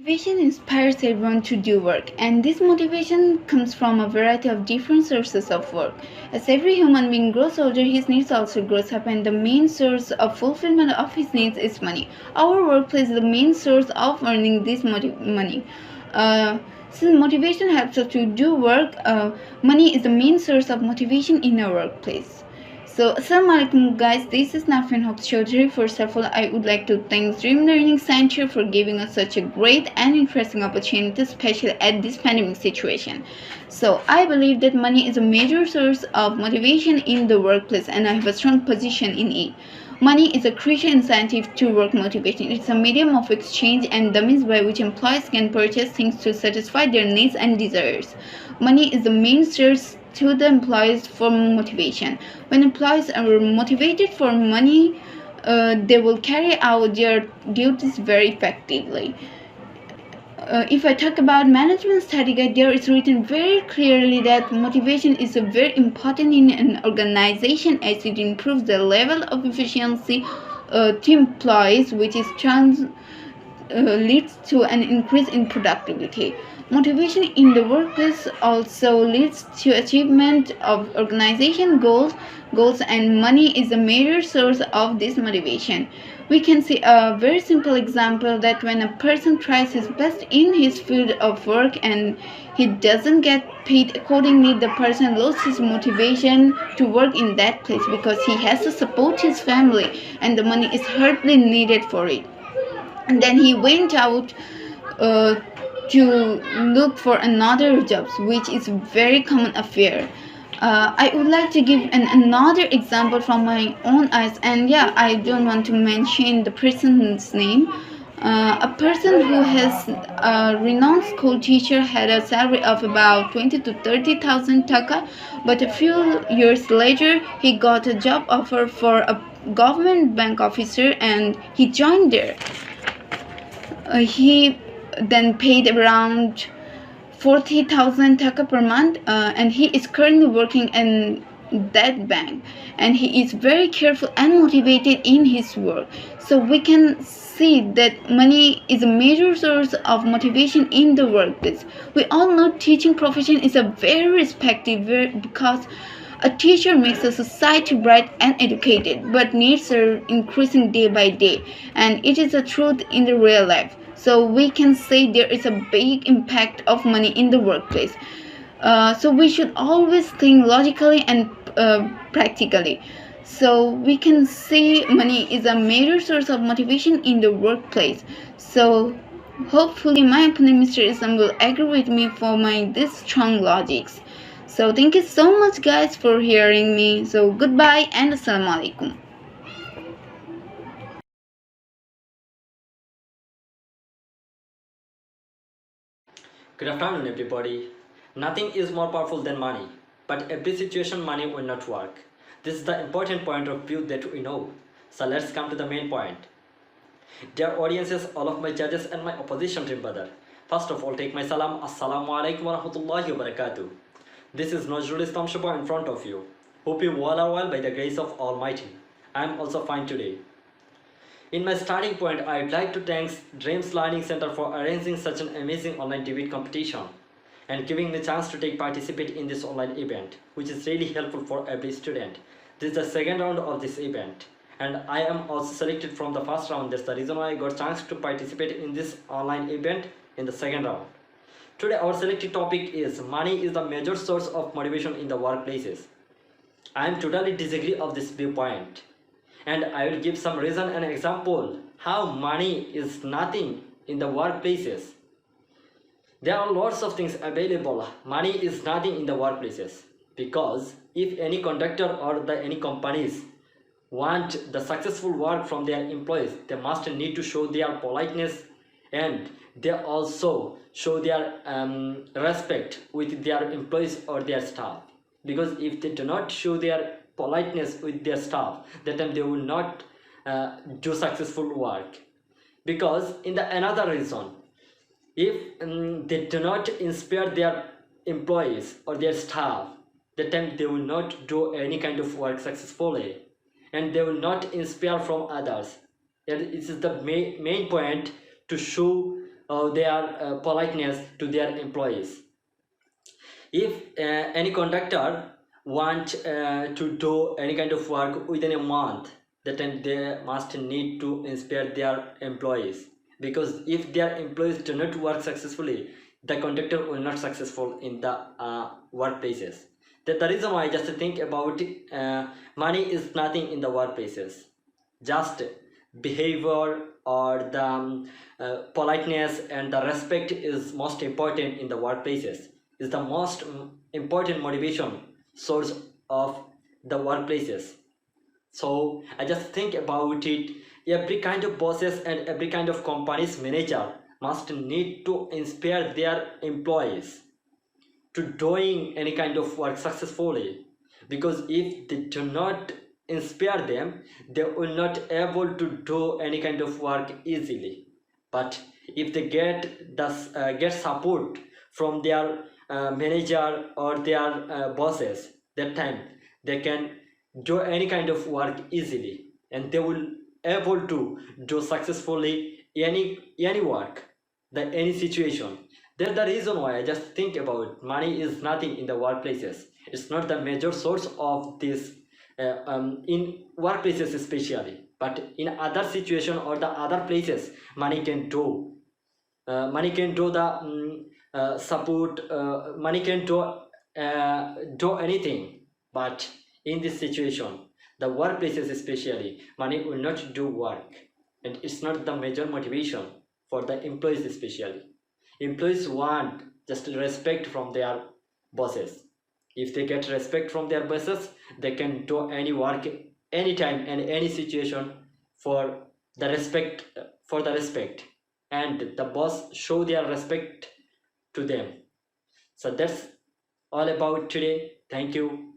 Motivation inspires everyone to do work, and this motivation comes from a variety of different sources of work. As every human being grows older, his needs also grows up, and the main source of fulfillment of his needs is money. Our workplace is the main source of earning this money. Uh, since motivation helps us to do work, money is the main source of motivation in our workplace. So, Assalamu alaikum guys, this is Nafiyan Hoque Chowdhury. First of all, I would like to thank Dream Learning Center for giving us such a great and interesting opportunity, especially at this pandemic situation. So, I believe that money is a major source of motivation in the workplace, and I have a strong position in it. Money is a crucial incentive to work motivation. It's a medium of exchange and the means by which employees can purchase things to satisfy their needs and desires. Money is the main source to the employees for motivation. When employees are motivated for money, they will carry out their duties very effectively. If I talk about management study guide, there is written very clearly that motivation is a very important in an organization as it improves the level of efficiency to employees, which is leads to an increase in productivity. Motivation in the workplace also leads to achievement of organization goals, and money is a major source of this motivation. We can see a very simple example that when a person tries his best in his field of work and he doesn't get paid accordingly, the person loses his motivation to work in that place because he has to support his family and the money is hardly needed for it. And then he went out uh, to look for another job, which is a very common affair. I would like to give another example from my own eyes, and yeah, I don't want to mention the person's name. A person who has a renowned school teacher had a salary of about 20 to 30,000 taka, but a few years later he got a job offer for a government bank officer and he joined there. He then paid around 40,000 taka per month, and he is currently working in that bank, and he is very careful and motivated in his work. So we can see that money is a major source of motivation in the workplace. We all know teaching profession is a very respected because a teacher makes a society bright and educated, but needs are increasing day by day, and it is a truth in the real life. So we can say there is a big impact of money in the workplace. So we should always think logically and practically. So we can say money is a major source of motivation in the workplace. So hopefully my opponent Mr. Islam will agree with me for my this strong logics. So thank you so much guys for hearing me. So goodbye and assalamu alaikum. Good afternoon, everybody. Nothing is more powerful than money, but every situation money will not work. This is the important point of view that we know. So let's come to the main point. Dear audiences, all of my judges and my opposition team brother. First of all, take my salam. Assalamu alaikum wa rahmatullahi wa barakatuh. This is Nazrul Islam in front of you. Hope you all are well by the grace of Almighty. I am also fine today. In my starting point, I would like to thank Dreams Learning Center for arranging such an amazing online debate competition and giving me a chance to participate in this online event, which is really helpful for every student. This is the second round of this event, and I am also selected from the first round. That's the reason why I got a chance to participate in this online event in the second round. Today, our selected topic is money is the major source of motivation in the workplaces. I am totally disagree of this viewpoint, and I will give some reason and example how money is nothing in the workplaces. There are lots of things available. Money is nothing in the workplaces because if any contractor or any companies want the successful work from their employees, they must need to show their politeness, and they also show their respect with their employees or their staff. Because if they do not show their politeness with their staff, that time they will not do successful work. Because in the another reason, if they do not inspire their employees or their staff, that time they will not do any kind of work successfully, and they will not inspire from others. And it is the main point to show their politeness to their employees. If any conductor want to do any kind of work within a month, that time they must need to inspire their employees, because if their employees do not work successfully, the conductor will not successful in the workplaces. That the reason why I just think about money is nothing in the workplaces. Just behavior or the politeness and the respect is most important in the workplaces, is the most important motivation source of the workplaces. So I just think about it, every kind of bosses and every kind of company's manager must need to inspire their employees to doing any kind of work successfully, because if they do not inspire them, they will not able to do any kind of work easily. But if they get support from their manager or their bosses, that time they can do any kind of work easily, and they will able to do successfully any work, the any situation. That's the reason why I just think about money is nothing in the workplaces. It's not the major source of this in workplaces especially, but in other situation or the other places, money can do. Money can do the support. Money can do anything, but in this situation, the workplaces especially, money will not do work, and it's not the major motivation for the employees especially. Employees want just respect from their bosses. If they get respect from their bosses, they can do any work anytime and any situation for the respect, and the boss show their respect to them. So that's all about today. Thank you.